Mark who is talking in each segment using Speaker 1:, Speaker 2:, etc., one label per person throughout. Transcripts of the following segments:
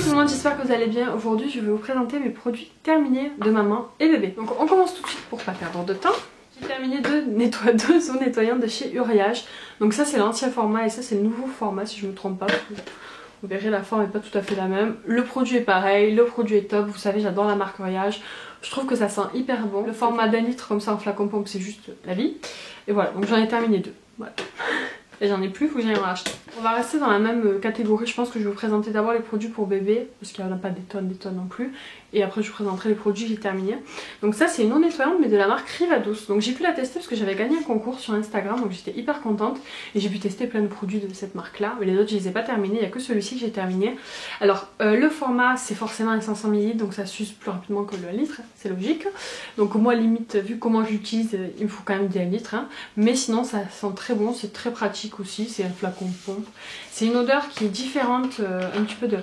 Speaker 1: tout le monde, j'espère que vous allez bien. Aujourd'hui je vais vous présenter mes produits terminés de maman et bébé. Donc on commence tout de suite pour pas perdre de temps. J'ai terminé deux eaux nettoyantes de chez Uriage. Donc ça c'est l'ancien format et ça c'est le nouveau format si je me trompe pas. Vous verrez, la forme n'est pas tout à fait la même. Le produit est pareil, le produit est top. Vous savez, j'adore la marque Uriage. Je trouve que ça sent hyper bon. Le format d'1 litre comme ça en flacon pompe, c'est juste la vie. Et voilà, donc j'en ai terminé 2. Voilà. Et j'en ai plus, faut que j'aille en racheter. On va rester dans la même catégorie. Je pense que je vais vous présenter d'abord les produits pour bébé, parce qu'il n'y en a pas des tonnes non plus. Et après je vous présenterai les produits que j'ai terminés. Donc ça c'est une eau nettoyante mais de la marque Rivados. Donc j'ai pu la tester parce que j'avais gagné un concours sur Instagram, donc j'étais hyper contente. Et j'ai pu tester plein de produits de cette marque là. Mais les autres je les ai pas terminés, il n'y a que celui-ci que j'ai terminé. Alors le format c'est forcément un 500 ml, donc ça s'use plus rapidement que le 1 litre, c'est logique. Donc moi limite, vu comment j'utilise, il me faut quand même des 1 litre. Hein. Mais sinon ça sent très bon, c'est très pratique aussi, c'est un flacon pompe. C'est une odeur qui est différente un petit peu de...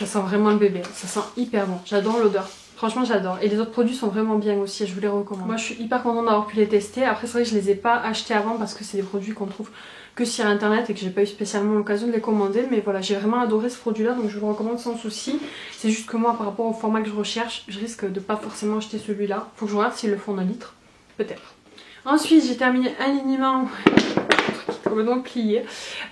Speaker 1: Ça sent vraiment le bébé, ça sent hyper bon, j'adore l'odeur, franchement j'adore. Et les autres produits sont vraiment bien aussi et je vous les recommande. Moi je suis hyper contente d'avoir pu les tester. Après c'est vrai que je les ai pas achetés avant parce que c'est des produits qu'on trouve que sur internet et que j'ai pas eu spécialement l'occasion de les commander. Mais voilà, j'ai vraiment adoré ce produit là, donc je vous le recommande sans souci. C'est juste que moi par rapport au format que je recherche, je risque de pas forcément acheter celui-là. Faut que je regarde s'ils le font d'un litre, peut-être. Ensuite j'ai terminé un liniment complètement plié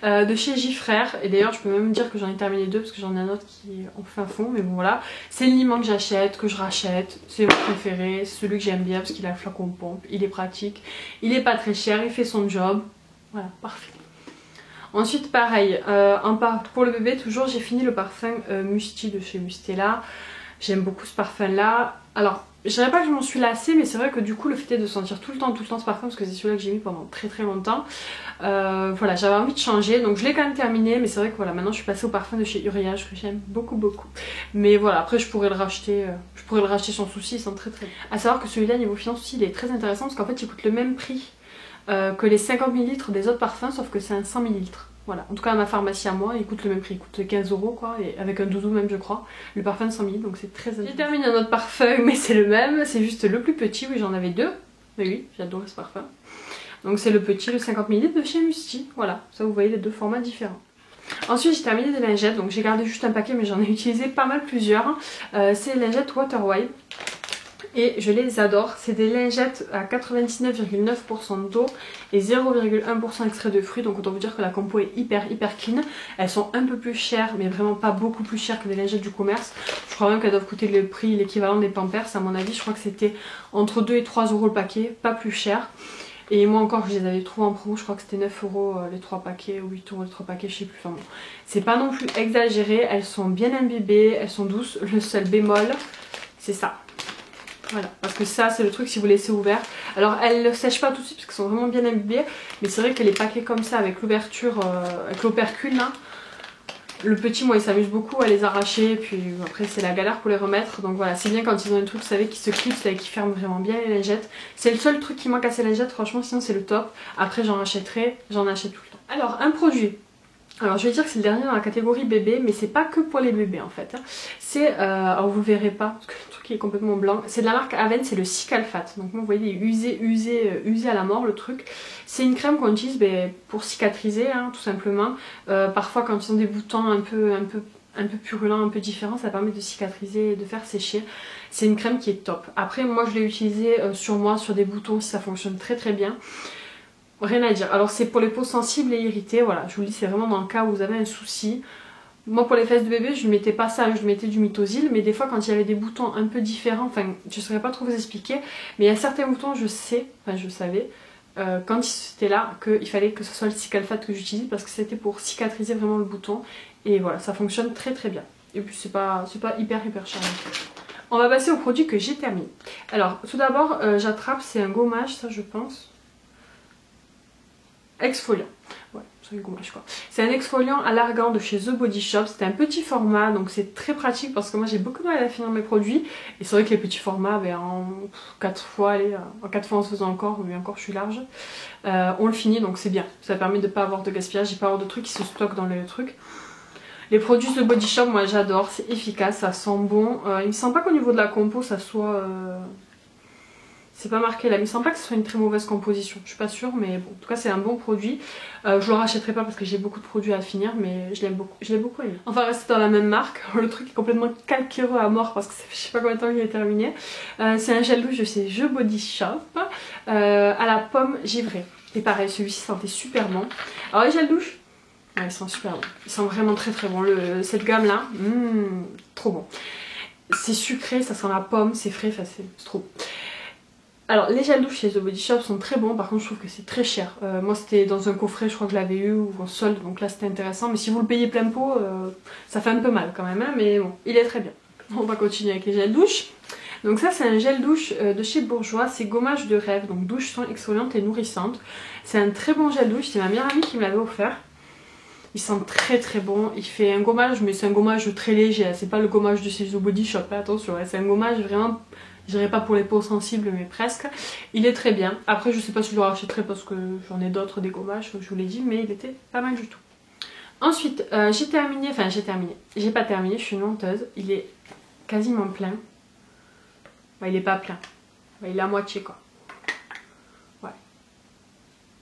Speaker 1: de chez Gifrère. Et d'ailleurs je peux même dire que j'en ai terminé 2 parce que j'en ai un autre qui est en fin fond. Mais bon voilà, c'est le liniment que j'achète, que je rachète. C'est mon préféré, c'est celui que j'aime bien parce qu'il a le flacon pompe, il est pratique, il est pas très cher, il fait son job. Voilà, parfait. Ensuite pareil, pour le bébé toujours j'ai fini le parfum Musti de chez Mustela. J'aime beaucoup ce parfum là. Alors je dirais pas que je m'en suis lassée, mais c'est vrai que du coup le fait est de sentir tout le temps ce parfum, parce que c'est celui-là que j'ai mis pendant très longtemps. Voilà, j'avais envie de changer, donc je l'ai quand même terminé. Mais c'est vrai que voilà, maintenant je suis passée au parfum de chez Uriage que j'aime beaucoup. Mais voilà, après je pourrais le racheter, sans souci, il sent très bien. A savoir que celui-là niveau finance aussi il est très intéressant parce qu'en fait il coûte le même prix que les 50 ml des autres parfums, sauf que c'est un 100 ml. Voilà, en tout cas à ma pharmacie à moi, il coûte le même prix, il coûte 15 € quoi, et avec un doudou même je crois, le parfum de 100 ml, donc c'est très intéressant. J'ai terminé un autre parfum, mais c'est le même, c'est juste le plus petit, oui j'en avais 2, mais oui, j'adore ce parfum. Donc c'est le petit, le 50 ml de chez Musti, voilà, ça vous voyez les deux formats différents. Ensuite j'ai terminé des lingettes, donc j'ai gardé juste un paquet mais j'en ai utilisé pas mal plusieurs. C'est les lingettes Waterwipe. Et je les adore, c'est des lingettes à 99,9% d'eau et 0,1% extrait de fruits. Donc autant vous dire que la compo est hyper clean. Elles sont un peu plus chères, mais vraiment pas beaucoup plus chères que des lingettes du commerce. Je crois même qu'elles doivent coûter le prix, l'équivalent des Pampers à mon avis. Je crois que c'était entre 2 et 3 € le paquet, pas plus cher. Et moi encore je les avais trouvées en promo, je crois que c'était 9 € les 3 paquets ou 8 € les 3 paquets, je sais plus. Enfin bon, c'est pas non plus exagéré, elles sont bien imbibées, elles sont douces. Le seul bémol, c'est ça. Voilà, parce que ça c'est le truc si vous laissez ouvert. Alors elles ne sèchent pas tout de suite parce qu'elles sont vraiment bien imbibées. Mais c'est vrai que les paquets comme ça avec l'ouverture, avec l'opercule là, le petit moi il s'amuse beaucoup à les arracher. Et puis après c'est la galère pour les remettre. Donc voilà, c'est bien quand ils ont un truc vous savez qui se clipse et qui ferme vraiment bien les lingettes. C'est le seul truc qui manque à ces lingettes, franchement sinon c'est le top. Après j'en rachèterai, j'en achète tout le temps. Alors un produit. Alors je vais dire que c'est le dernier dans la catégorie bébé, mais c'est pas que pour les bébés en fait. C'est, alors vous verrez pas, parce que le truc est complètement blanc. C'est de la marque Aven, c'est le Cicalfate. Donc vous voyez, il est usé à la mort le truc. C'est une crème qu'on utilise pour cicatriser, hein, tout simplement. Parfois quand ils ont des boutons un peu purulents, un peu différents, ça permet de cicatriser et de faire sécher. C'est une crème qui est top. Après moi je l'ai utilisée sur moi, sur des boutons, ça fonctionne très bien. Rien à dire. Alors c'est pour les peaux sensibles et irritées, voilà, je vous le dis, c'est vraiment dans le cas où vous avez un souci. Moi pour les fesses de bébé je ne mettais pas ça, je mettais du Mitosil, mais des fois quand il y avait des boutons un peu différents, enfin je ne saurais pas trop vous expliquer, mais il y a certains boutons je savais quand c'était là qu'il fallait que ce soit le Cicalfate que j'utilise parce que c'était pour cicatriser vraiment le bouton et voilà, ça fonctionne très bien. Et puis c'est pas hyper cher. On va passer au produit que j'ai terminé. Alors tout d'abord j'attrape, c'est un gommage ça je pense. Exfoliant, ouais, c'est un gommage quoi. C'est un exfoliant à l'argan de chez The Body Shop. C'est un petit format donc c'est très pratique parce que moi j'ai beaucoup de mal à finir mes produits. Et c'est vrai que les petits formats, en 4 fois, allez, en 4 fois en se faisant encore, mais encore je suis large, on le finit donc c'est bien. Ça permet de ne pas avoir de gaspillage et pas avoir de trucs qui se stockent dans les trucs. Les produits The Body Shop, moi j'adore, c'est efficace, ça sent bon. Il me semble pas qu'au niveau de la compo ça soit C'est pas marqué là, mais il semble pas que ce soit une très mauvaise composition. Je suis pas sûre, mais bon, en tout cas c'est un bon produit. Je le rachèterai pas parce que j'ai beaucoup de produits à finir, mais je l'aime beaucoup. Je l'ai beaucoup aimé. Enfin, rester dans la même marque. Le truc est complètement calcaireux à mort parce que ça fait je sais pas combien de temps qu'il est terminé. C'est un gel douche de chez The Body Shop à la pomme givrée. Et pareil, celui-ci sentait super bon. Alors les gels douche, ouais, ils sont super bons. Ils sont vraiment très très bons. Cette gamme là, trop bon. C'est sucré, ça sent la pomme, c'est frais, enfin, c'est trop bon. Alors les gels douche chez The Body Shop sont très bons, par contre je trouve que c'est très cher. Moi c'était dans un coffret, je crois que je l'avais eu, ou en solde, donc là c'était intéressant. Mais si vous le payez plein pot, ça fait un peu mal quand même, hein, mais bon, il est très bien. On va continuer avec les gels douche. Donc ça c'est un gel douche de chez Bourjois, c'est gommage de rêve, donc douche soin exfoliante et nourrissante. C'est un très bon gel douche, c'est ma meilleure amie qui me l'avait offert. Il sent très très bon, il fait un gommage, mais c'est un gommage très léger, c'est pas le gommage de chez The Body Shop, là, attention, c'est un gommage vraiment, je dirais pas pour les peaux sensibles, mais presque. Il est très bien, après je sais pas si je le rachèterai parce que j'en ai d'autres des gommages, comme je vous l'ai dit, mais il était pas mal du tout. Ensuite, j'ai pas terminé, je suis une menteuse, il est quasiment plein. Bah, il est pas plein, bah, il est à moitié quoi. Ouais,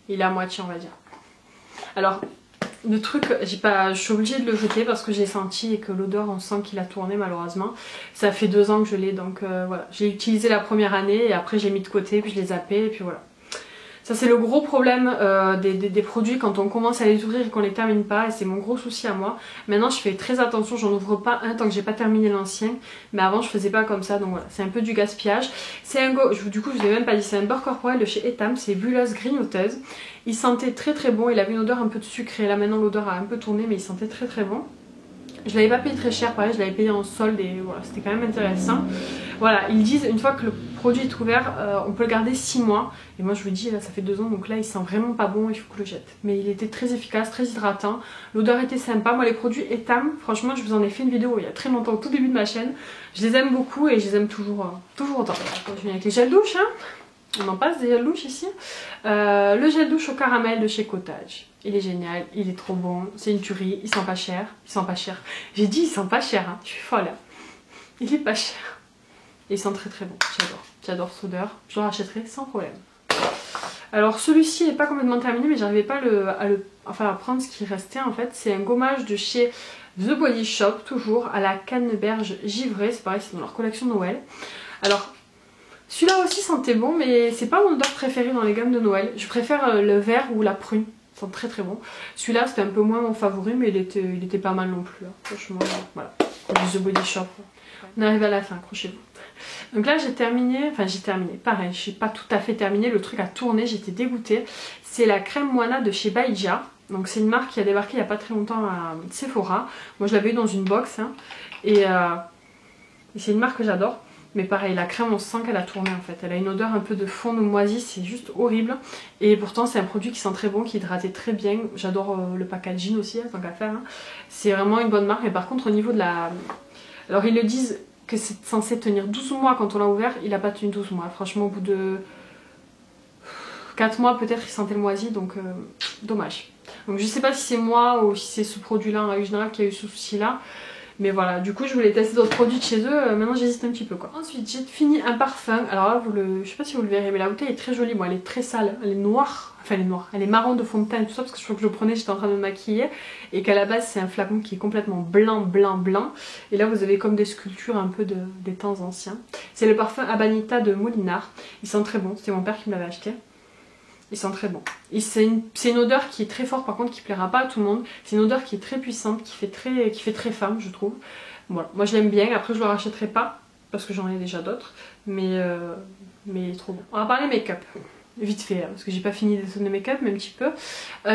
Speaker 1: il est à moitié on va dire. Alors, le truc, je suis obligée de le jeter parce que j'ai senti et que l'odeur, on sent qu'il a tourné malheureusement. Ça fait 2 ans que je l'ai, donc voilà. J'ai utilisé la première année et après j'ai mis de côté, puis je l'ai zappé et puis voilà. Ça c'est le gros problème des produits quand on commence à les ouvrir et qu'on les termine pas, et c'est mon gros souci à moi. Maintenant je fais très attention, j'en ouvre pas un tant que j'ai pas terminé l'ancien, mais avant je faisais pas comme ça, donc voilà, c'est un peu du gaspillage. C'est un du coup je vous ai même pas dit, c'est un beurre corporel de chez Etam, c'est bulleuse grignoteuse. Il sentait très très bon, il avait une odeur un peu de sucré, là maintenant l'odeur a un peu tourné mais il sentait très très bon. Je l'avais pas payé très cher, pareil, je l'avais payé en solde et voilà, c'était quand même intéressant. Voilà, ils disent une fois que le produit est ouvert, on peut le garder 6 mois. Et moi je vous dis, là ça fait 2 ans, donc là il sent vraiment pas bon, il faut que je le jette. Mais il était très efficace, très hydratant, l'odeur était sympa. Moi les produits Etam, franchement je vous en ai fait une vidéo il y a très longtemps, au tout début de ma chaîne. Je les aime beaucoup et je les aime toujours autant. On continue avec les gels douche, hein. On en passe des gels douche ici. Le gel douche au caramel de chez Cottage. Il est génial, il est trop bon, c'est une tuerie, il sent pas cher. Il sent pas cher. J'ai dit il sent pas cher, hein. Je suis folle. Il est pas cher. Et il sent très très bon, j'adore. J'adore cette odeur, je le rachèterai sans problème. Alors celui-ci n'est pas complètement terminé, mais j'arrivais pas à prendre ce qui restait en fait. C'est un gommage de chez The Body Shop, toujours à la canneberge givrée. C'est pareil, c'est dans leur collection Noël. Alors celui-là aussi sentait bon, mais c'est pas mon odeur préférée dans les gammes de Noël. Je préfère le vert ou la prune, ça sent très très bon. Celui-là c'était un peu moins mon favori, mais il était pas mal non plus. Hein. Franchement, voilà, The Body Shop. On arrive à la fin, accrochez-vous. Donc là j'ai terminé, pareil, je suis pas tout à fait terminée, le truc a tourné, j'étais dégoûtée. C'est la crème Moana de chez Baija. Donc c'est une marque qui a débarqué il n'y a pas très longtemps à Sephora. Moi je l'avais eu dans une box, hein. Et c'est une marque que j'adore. Mais pareil, la crème on sent qu'elle a tourné en fait. Elle a une odeur un peu de fond de moisi, c'est juste horrible. Et pourtant c'est un produit qui sent très bon, qui hydratait très bien. J'adore le packaging aussi, tant qu'à faire. Hein. C'est vraiment une bonne marque. Mais par contre au niveau de la... Alors ils le disent que c'est censé tenir 12 mois quand on l'a ouvert. Il n'a pas tenu 12 mois. Franchement au bout de 4 mois peut-être il sentait le moisi. Donc dommage. Donc je sais pas si c'est moi ou si c'est ce produit là en règle générale qui a eu ce souci là. Mais voilà, du coup je voulais tester d'autres produits de chez eux, maintenant j'hésite un petit peu quoi. Ensuite j'ai fini un parfum, alors là je sais pas si vous le verrez, mais la bouteille est très jolie, bon elle est très sale, elle est noire, enfin elle est noire, elle est marron de fond de teint et tout ça, parce que je crois que je le prenais, j'étais en train de me maquiller, et qu'à la base c'est un flacon qui est complètement blanc, et là vous avez comme des sculptures un peu des temps anciens. C'est le parfum Habanita de Molinar, il sent très bon, c'était mon père qui me l'avait acheté. Il sent très bon. C'est une odeur qui est très forte par contre, qui plaira pas à tout le monde. C'est une odeur qui est très puissante, qui fait très femme je trouve. Voilà, moi je l'aime bien, après je le rachèterai pas parce que j'en ai déjà d'autres. Mais il est trop bon. On va parler make-up. Vite fait, hein, parce que j'ai pas fini des zones de make-up, mais un petit peu.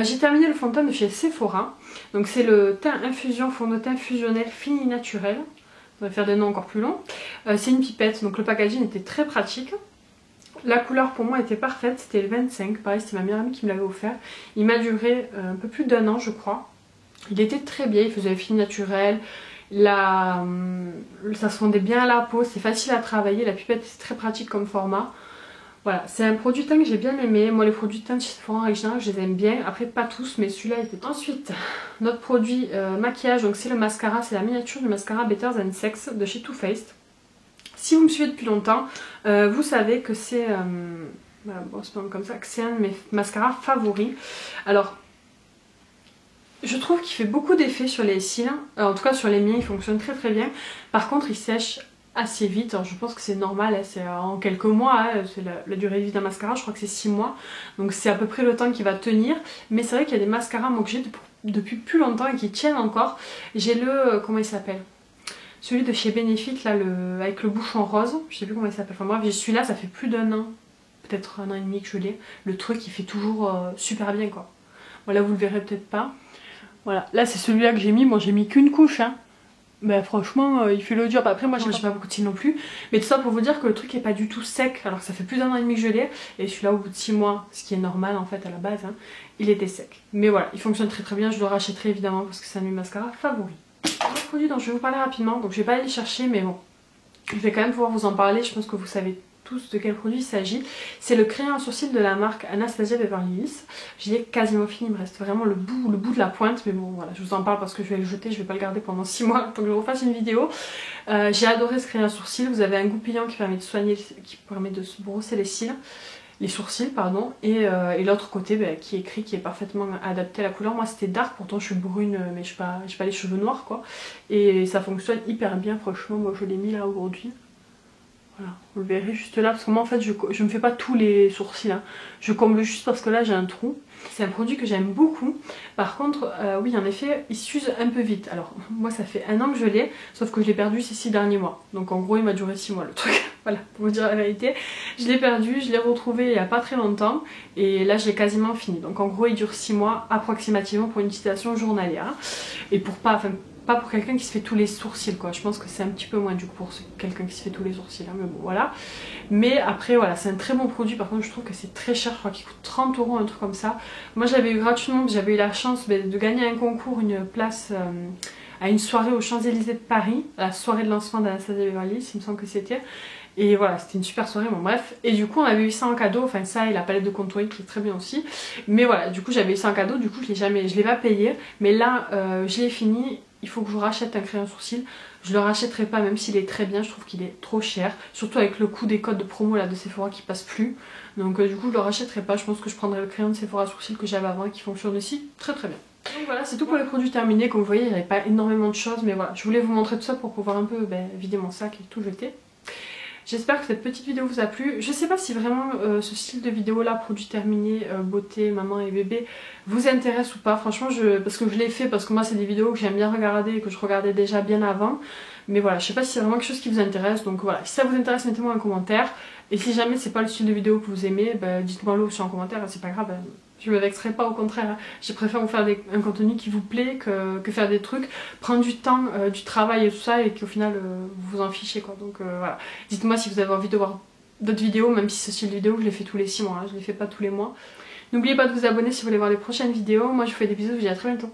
Speaker 1: J'ai terminé le fond de teint de chez Sephora. Donc c'est le teint infusion fond de teint fusionnel fini naturel. On va faire des noms encore plus longs. C'est une pipette, donc le packaging était très pratique. La couleur pour moi était parfaite, c'était le 25, pareil c'était ma meilleure amie qui me l'avait offert. Il m'a duré un peu plus d'1 an je crois. Il était très bien, il faisait un fini naturel, ça se fondait bien à la peau, c'est facile à travailler, la pipette c'est très pratique comme format. Voilà, c'est un produit teint que j'ai bien aimé. Moi les produits teint de chez Sephora en général je les aime bien, après pas tous mais celui-là était... Ensuite, notre produit maquillage, donc c'est le mascara, c'est la miniature du mascara Better Than Sex de chez Too Faced. Si vous me suivez depuis longtemps, vous savez que c'est voilà, bon, comme ça, que c'est un de mes mascaras favoris. Alors, je trouve qu'il fait beaucoup d'effets sur les cils, en tout cas sur les miens il fonctionne très très bien. Par contre il sèche assez vite, alors je pense que c'est normal, hein, c'est en quelques mois, hein, c'est la durée de vie d'un mascara, je crois que c'est 6 mois. Donc c'est à peu près le temps qu'il va tenir. Mais c'est vrai qu'il y a des mascaras moi, que j'ai depuis plus longtemps et qui tiennent encore. J'ai le, comment il s'appelle, celui de chez Benefit là, avec le bouchon rose, je sais plus comment il s'appelle, enfin bref, celui-là ça fait plus d'1 an, peut-être 1 an et demi que je l'ai. Le truc il fait toujours super bien quoi. Voilà, vous le verrez peut-être pas. Voilà, là c'est celui-là que j'ai mis, moi j'ai mis qu'une couche hein. Mais franchement il fait le job. Après moi j'ai pas beaucoup de cils non plus. Mais tout ça pour vous dire que le truc est pas du tout sec. Alors que ça fait plus d'1 an et demi que je l'ai. Et celui-là au bout de 6 mois, ce qui est normal en fait à la base hein, il était sec. Mais voilà, il fonctionne très très bien, je le rachèterai évidemment parce que c'est un de mes mascaras favoris. Un produit dont je vais vous parler rapidement, donc je vais pas aller le chercher mais bon, je vais quand même pouvoir vous en parler, je pense que vous savez tous de quel produit il s'agit. C'est le crayon à sourcils de la marque Anastasia Beverly Hills. J'y ai quasiment fini, il me reste vraiment le bout de la pointe, mais bon voilà, je vous en parle parce que je vais le jeter, je vais pas le garder pendant 6 mois, donc je refasse une vidéo. J'ai adoré ce crayon à sourcils, vous avez un goupillant qui permet de soigner, qui permet de se brosser les cils. Les sourcils pardon, et l'autre côté qui est écrit, qui est parfaitement adapté à la couleur. Moi c'était dark, pourtant je suis brune mais j'ai pas les cheveux noirs quoi, et ça fonctionne hyper bien franchement. Moi je l'ai mis là aujourd'hui. Voilà, vous le verrez juste là, parce que moi en fait je me fais pas tous les sourcils, hein. Je comble juste parce que là j'ai un trou. C'est un produit que j'aime beaucoup. Par contre, oui en effet, il s'use un peu vite. Alors moi ça fait 1 an que je l'ai, sauf que je l'ai perdu ces 6 derniers mois. Donc en gros il m'a duré 6 mois le truc. Voilà, pour vous dire la vérité. Je l'ai perdu, je l'ai retrouvé il y a pas très longtemps. Et là j'ai quasiment fini. Donc en gros il dure 6 mois approximativement pour une utilisation journalière. Et pour pas pour quelqu'un qui se fait tous les sourcils quoi, je pense que c'est un petit peu moins du coup pour quelqu'un qui se fait tous les sourcils hein, mais bon voilà. Mais après voilà, c'est un très bon produit. Par contre je trouve que c'est très cher, je crois qu'il coûte 30 €, un truc comme ça. Moi je l'avais eu gratuitement, j'avais eu la chance de gagner un concours, une place à une soirée aux Champs-Élysées de Paris, la soirée de lancement d'Anastasia Beverly Hills, il me semble que c'était. Et voilà, c'était une super soirée, bon bref. Et du coup on avait eu ça en cadeau, enfin ça et la palette de contouring qui est très bien aussi. Mais voilà, du coup j'avais eu ça en cadeau, du coup je l'ai pas payé. Mais là je l'ai fini, il faut que je rachète un crayon sourcil. Je le rachèterai pas même s'il est très bien, je trouve qu'il est trop cher. Surtout avec le coût des codes de promo là de Sephora qui passe plus. Donc du coup je le rachèterai pas, je pense que je prendrai le crayon de Sephora sourcil que j'avais avant et qui fonctionne aussi très très bien. Donc voilà, c'est tout pour les produits terminés. Comme vous voyez, il n'y avait pas énormément de choses, mais voilà, je voulais vous montrer tout ça pour pouvoir un peu vider mon sac et tout jeter. J'espère que cette petite vidéo vous a plu. Je sais pas si vraiment ce style de vidéo là, produits terminés, beauté, maman et bébé, vous intéresse ou pas. Franchement, parce que je l'ai fait, parce que moi c'est des vidéos que j'aime bien regarder et que je regardais déjà bien avant. Mais voilà, je sais pas si c'est vraiment quelque chose qui vous intéresse. Donc voilà, si ça vous intéresse, mettez-moi un commentaire. Et si jamais c'est pas le style de vidéo que vous aimez, dites-moi le aussi en commentaire, c'est pas grave. Je me vexerai pas, au contraire. Je préfère vous faire un contenu qui vous plaît que faire des trucs, prendre du temps, du travail et tout ça, et qu'au final vous vous en fichez quoi. Donc voilà. Dites-moi si vous avez envie de voir d'autres vidéos, même si ce style de vidéo je les fais tous les 6 mois, hein, je les fais pas tous les mois. N'oubliez pas de vous abonner si vous voulez voir les prochaines vidéos. Moi je vous fais des bisous, je vous dis à très bientôt.